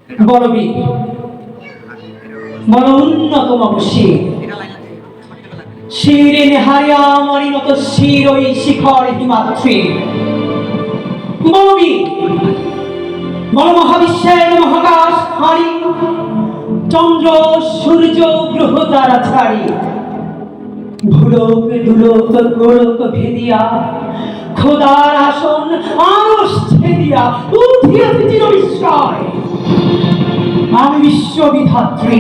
বলবীর বল উন্নতম শির শিরে নেহারিয়া মরিনত শির ওই শিখর হিমাত্রী বলবীর বল মহাবিশ্বের মহাকাশ হারি চন্দ্র সূর্য গ্রহ তারা ছাড়ি ভুলোক দুলোক গোলক ভেদিয়া খোদার আসন আরশ ছেদিয়া উঠিয়াছে চির বিস্ময় আমি বিশ্ববিধাত্রী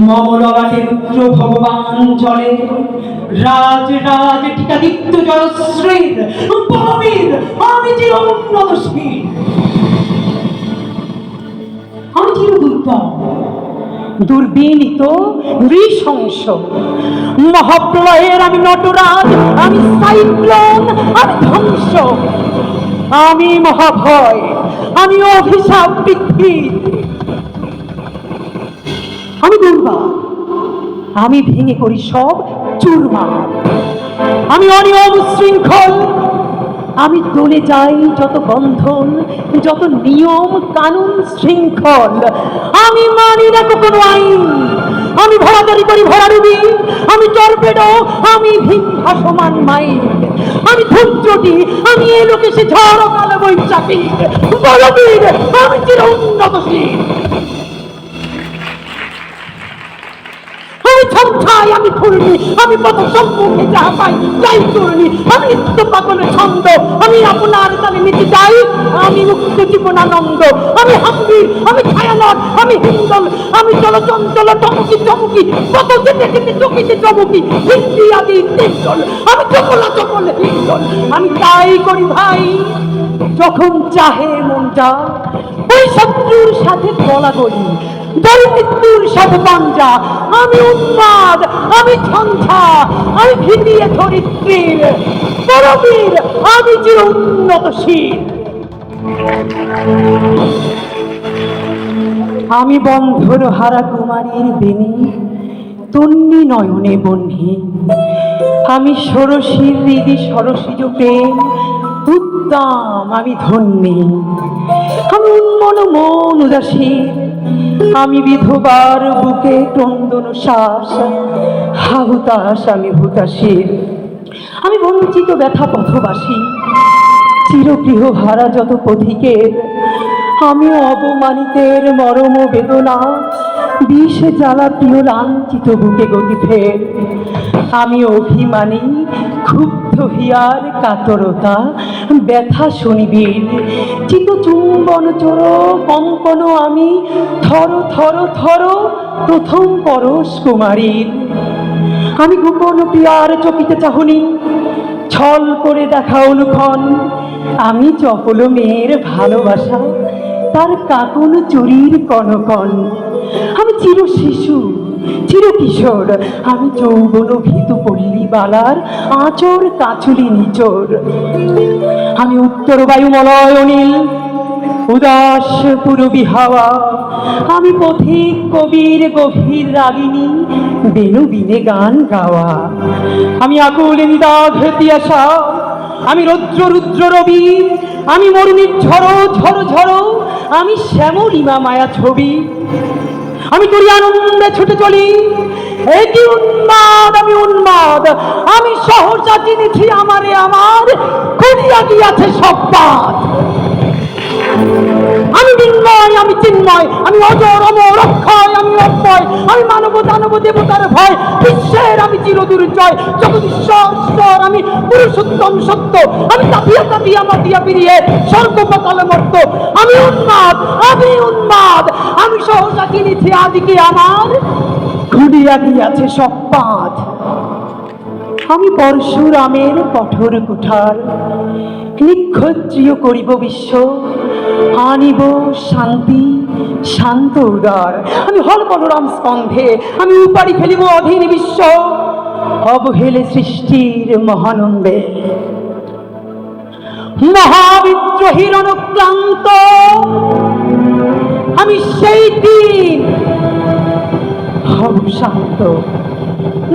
মম ললাটে রুদ্র ভগবান জলে রাজ রাজ টিকাদিত্য জয়শ্রীর বলবীর আমি চির উন্নতশীল আমি চির দুর্গম দুর্বিনীত নৃশংস মহাপ্রলয়ের আমি নটরাজ আমি সাইক্লোন আমি ধ্বংস আমি মহাভয় আমি অভিশাপ পৃথ্বী আমি দুর্বা আমি ভেঙে করি সব চুরমার আমি অনিয়ম শৃঙ্খল আমি দলে যাই যত বন্ধন যত নিয়ম কানুন শৃঙ্খল আমি মানি না কোনো আইন আমি ভরাদারি করি ভরাডুবি আমি টর্পেডো আমি ভাসমান মাইল আমি ধূমচটি আমি এ লোকে সে ঝড় কালো বৈশাখী বলবীর আমি চির উন্নতশীল ছমছাই আমি ফুলনি আমি পথ সম্মুখে যা পাই যাই করনি আমি নিত্য পাগলের ছন্দ আমি আপনার তালে নিতে যাই আমি মুক্ত জীবনানন্দ আমি হাম্বির আমি ছায়ানট আমি হিন্দল আমি চলচঞ্চল চমকি চমকি কত যেতে যেতে চকিতে চমকি হিন্দি আদি তিনজল আমি চকলা চকল হিন্দল আমি তাই করি ভাই যখন চাহে মনটা ওই শত্রুর সাথে গলা করি মৃত্যুর সাথে পাঞ্জা আমি উন্মাদ আমি ঝঞ্ঝা আমি ভিড়িয়ে ধরিত্রীর বলবীর আমি চির উন্নতশীল আমি বন্ধর হারা কুমারীর বেনি তন্নি নয়নে বহ্নি আমি ষোড়শীর হৃদি সরসিজ প্রেম উত্তম আমি ধন্যী আমি উন্মন মন উদাসীর আমি বিধবার বুকে ক্রন্দন শ্বাস হাহুতাস আমি হুতাশীর আমি বঞ্চিত ব্যথা পথবাসী চিরগৃহ হারা যত পথিকের আমি অবমানিতের মরম বেদনা বিষ জ্বালা প্রিয় লাঞ্ছিত বুকে গতি ফের আমি অভিমানী ক্ষুব্ধ হিয়ার কাতরতা ব্যথা শনিবীর চিত চুম্বন চোর কম্পন আমি থর থর থর প্রথম পরশ কুমারীর আমি গোপন প্রিয়ার চকিতে চাহনি ছল করে দেখা অনুক্ষণ আমি চপল মেয়ের ভালোবাসা তার কাকন চুরির কনকন আমি চির শিশু চির কিশোর আমি যৌবন ভীতু পল্লী বালার আঁচর কাচুলি নিচর আমি উত্তর বায়ুমলয় অনিল উদাস পুরবী হাওয়া আমি পথিক কবির গভীর রাগিনী বেনু বিনে গান গাওয়া আমি আকুল নিদাঘ তিয়াসা আমি রৌদ্র রুদ্র রবি আমি মরুণীর ঝড়ো ঝড়ো ঝড়ো আমি শ্যামলিমা মায়া ছবি আমি করি আনন্দে ছুটে চলি এটি উন্মাদ আমি উন্মাদ আমি সহসা চিনেছি আমারে আমার করিয়া গিয়াছে সব পাত আমি বিন্ময় আমি চিন্ময় আমি অজর অমর অক্ষয় আমি অক্ষয় আমি মানব দানব দেবতার ভয় বিশ্বের আমি চিরদুর্জয় জগদীশ্বর আমি পুরুষোত্তম সত্য আমি তাপিয়া তাপিয়া মাতিয়া পিরিয়ে স্বর্গ পাতাল মর্ত আমি উন্মাদ আমি সহসা কিনেছি আদিকে আমার ঘুরিয়া গিয়াছে সব পাঁচ আমি পরশুরামের কঠোর কুঠার নিক্ষত্রিয় করিব বিশ্ব আনিব শান্তি শান্ত উদার আমি হল বলরাম স্কন্ধে আমি উপাড়ি ফেলিব অধীন বিশ্ব অবহেলে সৃষ্টির মহানন্দে মহাবিদ্রোহীর অনুক্রান্ত আমি সেই দিন হব শান্ত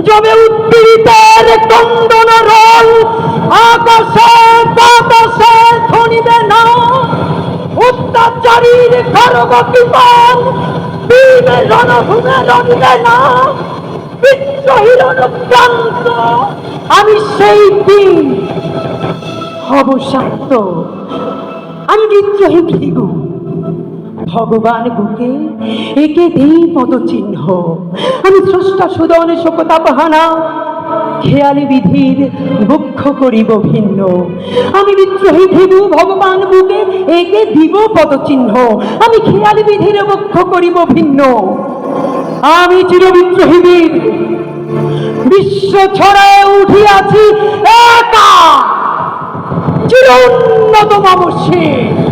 যবে উদ্দীরিতের কন্দন রোল আকাশে বাতাসে ধ্বনিবে না অত্যাচার নারীর খর্ব কিপন বীর রণভূমে রণিবে না বিদ্রোহীর অনুক্রান্ত আমি সেই দিন হব শান্ত আমি বিদ্রোহী ভৃগু ভগবান বুকে একে দেই পদচিহ্ন আমি স্রষ্টা সুদন শোকতাপহানা খেয়ালি বিধির বক্ষ করিব ভিন্ন আমি বিদ্রোহী ভৃগু ভগবান বুকে একে দিব পদচিহ্ন আমি খেয়ালি বিধির বক্ষ করিব ভিন্ন আমি চিরবিদ্রোহী বীর বিশ্ব ছড়ায় উঠিয়াছি একা চির উন্নত মম শির